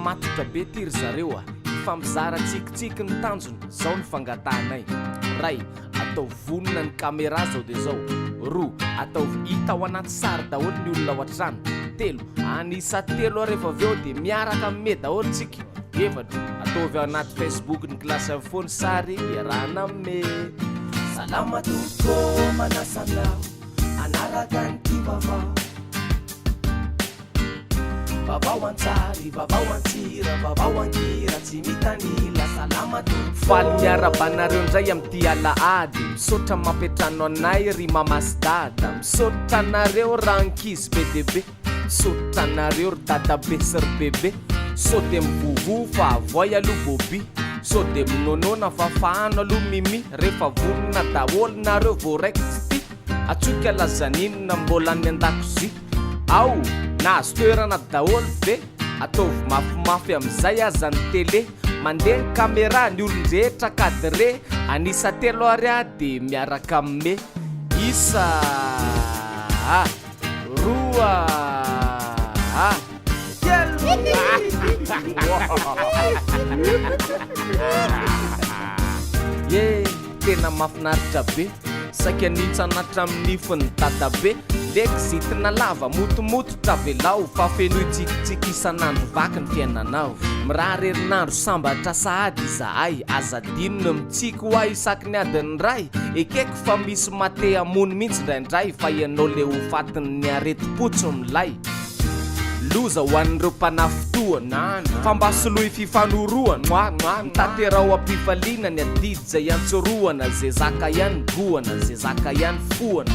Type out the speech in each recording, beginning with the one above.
matotra be tiry zareo fa mizara tsikitsiky ny tanjony zao ny fangatanay ray atao vonona ny caméra zao de zao roa atao hita ao anaty sary daholo ny olona ao an-trano telo anisa telo rehefa aveo de miaraka ame daholo tsika efatra ataovy ao anaty Facebook ny klasy amin'ny fony sary iarahana ame salama toko manasanao anaraka ny tivavao vavao antsary vavao antsira vavao angira tsy mitanila salama toko faly miarabanareo ndray amty alaady misotra mampetrano anay ry mamasdada misotra anareo rankizy bdb misotra anareo ry dadabe sy ry bebe so de mivovo fa avoy aloha bobi so de minonona fa fahano aloha mimi rehefa vonona daholo nareo vo raiky tsy ty atsoika lazaninina mbola ny an-dakozy ao na azo toerana daholo ve ataovy mafimafy am'izay aza ny tele mandeha ny caméra ny olon-drehetra cadre anisa telo ary de miaraka ame isa roa ye tena mafinaritra be saika nitsa anatra amin'nifony dada be leky zitina lava motomototra velao fa fenoy tsikitsiky isan'andro vaky ny fiainanao mirary herinandro sambatra sahady izahay azadinona mitsika ho ahy isaky ny adiny ray ekeko fa misy mate amony mihitsy ndraindray fa ianao le ho fatiny areti-potso milay loza ho an'ireo mpanafotoana fa mba solohy fifanoroana mitaterao ampifaliana ny adidy zay antsoroana zay zaka ihany goana zay zaka ihany foana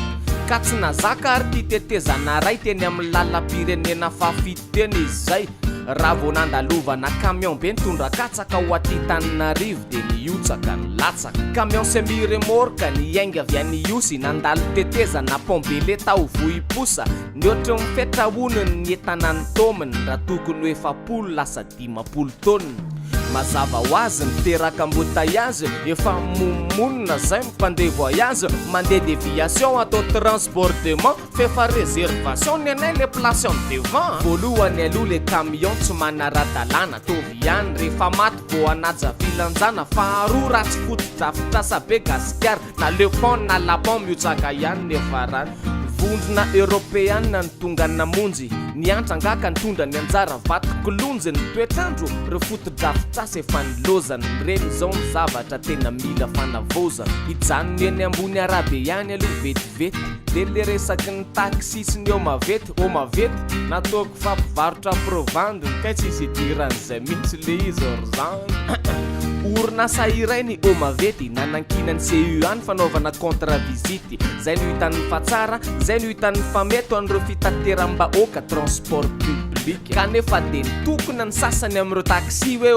ka tsy nazaka ary ty tetezana ray teny amin'ny lalam-pirenena fafito teny izy zay raha vo nandalovana camion be nitondra katsaka ho aty-taninarivo de niotsaka ny latsaka camion semi-remorka ny ainga avy any iosy nandalo tetezana pombele tao vohiposa ny ohatry mifetrahoniny ny entanany tominy raha tokony hoe efapolo lasa 10 tonina mazava ho azy miteraka embouteillage efa momonina zay mpandeha voyage mandeha déviation atao transportement fefa réservation ny anay le place en devant voalohany aloha le camion tsy manara-dalàna tovy ihany rehefa maty vo anaja filanjana faharoa raha tsy fotodrafitrasa be gasikara na lepon na lapon miotsaka ihany nefa rany vondrona européana ny tonga namonjy ny antrangaka nitondra ny anjara vatikolonjy ny toetrandro re fotodrafitrasa efa nilozany mireny zao ny zavatra tena mila fanavoza hijanony eny ambony arabe ihany aloha vetivety de le resaky ny taxi sy ny omavety nataoko fampivarotra provando kay tsisy idiran'izay mihitsy le izy orzany orinasa iray ny omavety nanankinany CU any fanaovana contre-visite zay no hitan'ny fatsara zay no hitan'ny fameto an'ireo fitateram-bahoaka transport public kanefa de nitokona ny sasany amin'ireo taxi hoe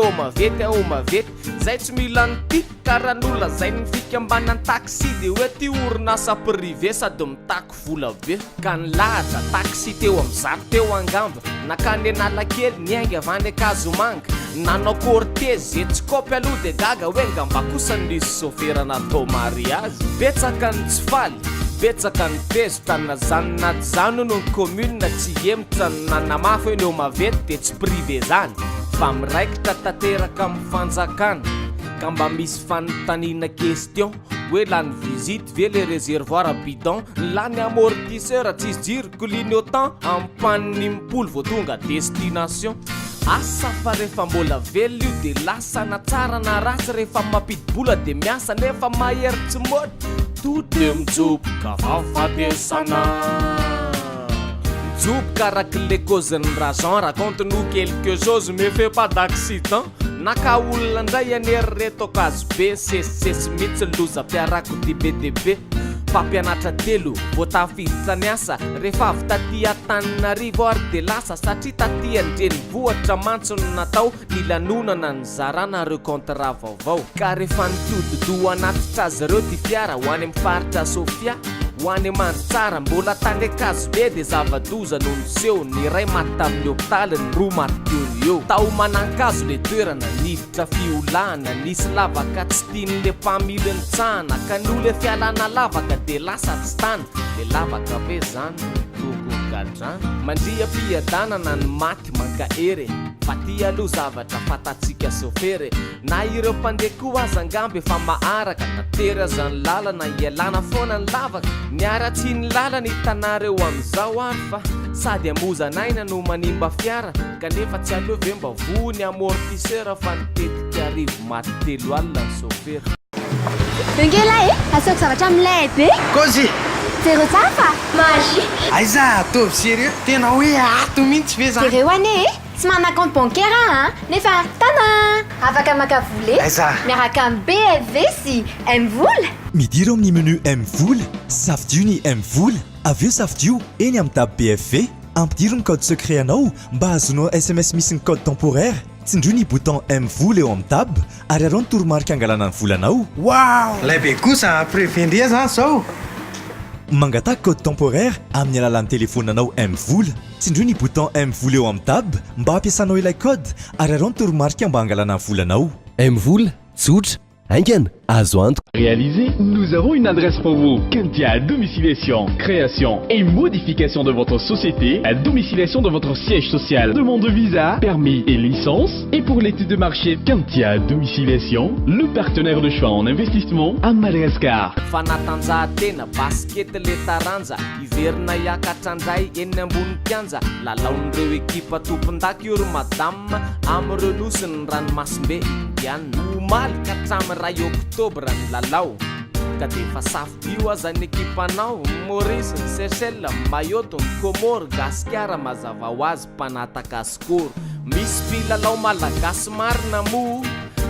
omavety zay tsy mila nyty karan'olona zay ny fikambanany taxi de hoe ty orinasa privé sady mitako vola be ka nilahatra taxi teo am'zato teo angamba nakany analakely ny ainga avany akazomanga nanao cortège etsikopy aloha de gaga hoe ngamba kosa nisy sofera natao mariage betsaka ny tsy faly betsaka ny tezotra nazanona zano no ny commune tsy emitra nanamafy hoe ny omavety de tsy privé zany fa miraikitra tanteraka amin'ny fanjakana ka mba misy fanontaniana question hoe lany visite ve le réservoir bidon lany amortisseur tsisy jiro clignotant ampaniny mipolo vo tonga destination asa fa rehefa mbola velo io de lasa na tsara na rasy rehefa mampidi-bola de miasa nefa mahery tsy mody tode mijoboka fafatesana mijoboka raky le cause ny rason raconte-nous quelque chose mais fait pas d'accident naka olona ndray anery reto akazo be sesisesy mihitsy loza mpiarako dbdb fampianatra telo vo tafiditra ny asa rehefa avy taty Antananarivo ary de lasa satria taty andrenivohitra mantsony natao nilanonana ny zarana reo contrat vaovao ka rehefa nitododo anatitra azy reo ty fiara ho any amin'ny faritra Sofia ho any mandry tsara mbola tany akazo be de zavadoza no niseho ny ray maty tamin'ny hôpitaly ny roa maty teony eo tao manankazo le toerana niditra fiolana nisy lavaka tsy tian'le mpamily ny tsana ka no le fialana lavaka de lasa tsy tany le lavaka be zany toko karadrano mandriam-piadanana ny maty mankaery fa ty aloha zavatra fatatsika sofere na ireo mpandeha koa azangamby efa maharaka natery azany lalana ialana foana ny lavaka niara-tsy ny lalana hitanareo amin'izao ary fa sady amozanaina no manimba fiara kanefa tsy aleove mba vony amortisera fa nitetika arivo maty telo alina ny sofera Bengela asoko zavatra amilay be Kozy zero tsafa magie aiza atovy sérieux tena hoe ato mihitsy ve zany zereo ane tsy mana compte bancaire nefa tana afaka maka vola aiza miaraka amin'ny BFV sy M-Voula midira amin'ny menu M-Voula safidio ny M-Voula avy eo safidio eny amin'ny tab BFV ampidiro ny code secret anao mba azonao SMS misy ny code temporaire tsindrio ny bouton M-Voula eo amin'ny tab ary arao ny toromarika angalana ny volanao wow laibe kosa prévendria zany zao mangataka code temporaire amin'ny alalan'ny téléphonenao M-Voula tsindrio ny bouton M-Voula eo amin'ny tab mba ampiasanao ilay code ary arao ny toromarika mba angalana ny volanao M-Voula tsotra haingana azo antoka Réalisé, nous avons une adresse pour vous. Kentia Domiciliation, création et modification de votre société, à domiciliation de votre siège social, demande de visa, permis et licence. Et pour l'étude de marché, Kentia Domiciliation, le partenaire de choix en investissement à Madagascar. fanatanjahantena baskety le taranja iverina hiakatrandray eny ambony kianja lalaon'ireo ekipa tompon-daka io ro madame amin'ireo nosiny ny ranomasimbe indiana omaly ka hatramin'ny ray oktobra ny lalao ka defa safidio azany ekipanao Maurice ny Seychelles Mayotte ny Comore Gasikara mazava ho azy mpanataka skoro misy mpilalao malagasy marina mo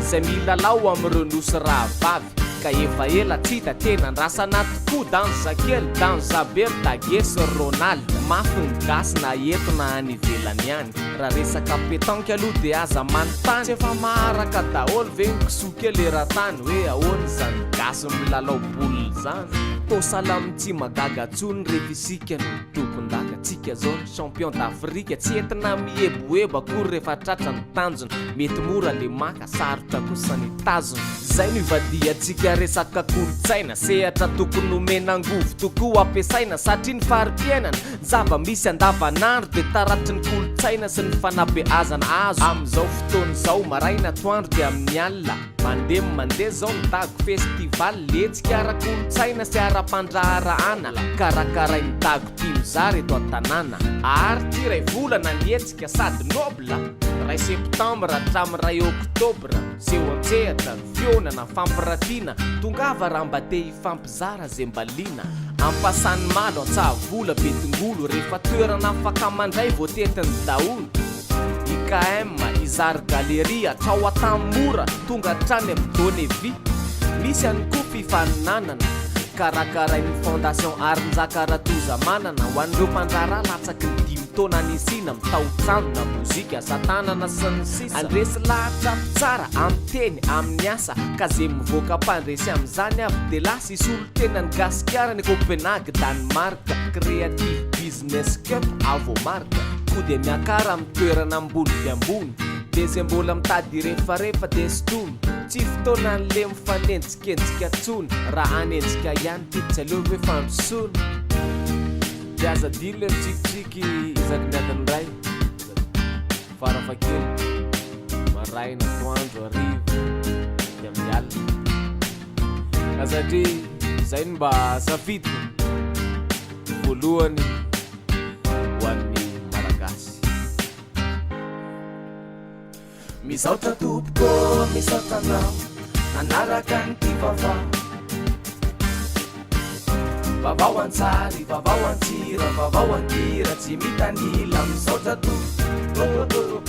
zay milalao amin'ireo nosy rahavavy ka efa ela tsy hita tena ndrasana tokoa danza kely danza bertagesy Ronald mafy ny gasy na eto na any ivelany ihany raha resaka pétanque aloha dia aza manontany tsy efa maharaka daholo ve ny kisokely eran-tany hoe ahoana zany gasy milalao boly zany tosalamy tsy magaga tsony rehefa isika no tompon-daka tsika zao ny champion d'Afrika tsy entina mieboeba akory rehefa tratra ny tanjona mety mora le maka sarotra kosa ny tazona zay no ivadiantsika resaka kolotsaina sehatra tokony omenangovo tokoa ampiasaina satria ny fari-piainana zava-misy andavanandro dia taratry ny kolotsaina sy ny fanabeazana azo amin'izao fotoana izao maraina toandro dia amin'ny alina mandeha zao ny dago festival letsika ara-kolotsaina sy ara-pandraharahana karakaray ny dago timozary eto an-tanàna ary ty ray volana nietsika sady nobla ray septambra hatramin'ny ray oktobra seho antsehatra ny fionana fampiratiana tongava raha mba te hifampizara zay mbaliana ampasany malo antsahavola betingolo rehefa toerana afaka mandray voatetiny daolo IKM izary galeria trao atamora tonga trany amin'ny Donevi misy any koa fifaninanana karakaray ny fondation Arinjakaratoza manana ho an'ireo mpanjara latsaky ny 5 taona nisina mitao-tsanona mozika zatanana sy ny sisa andresy lahatra tsara amteny amin'ny asa ka zay mivoaka mpandresy amin'izany avy de lasa isolo tena ny Gasikara ny Copenhague Danemark Creative Business Cup avomarka ko dia miakara amin'ny toerana ambony dia ambony dia zay mbola mitady rehefarehefa dia stomy tsy fotoana n'le mifanenjikenjika tsony raha anenjika ihany ty tsy aleo hoe fandrosony dia aza dilo le mitsikitsiky izaky miadiny ray farafakely maraina toandro arivo dia mialina ka satria zay no mba safidiko voalohany ho an'ny malagasy misaotra tompoko misaotra anao nanaraka ny ty vavao antsary vavao antsira vavao antira tsy mitanila misaotra tompoko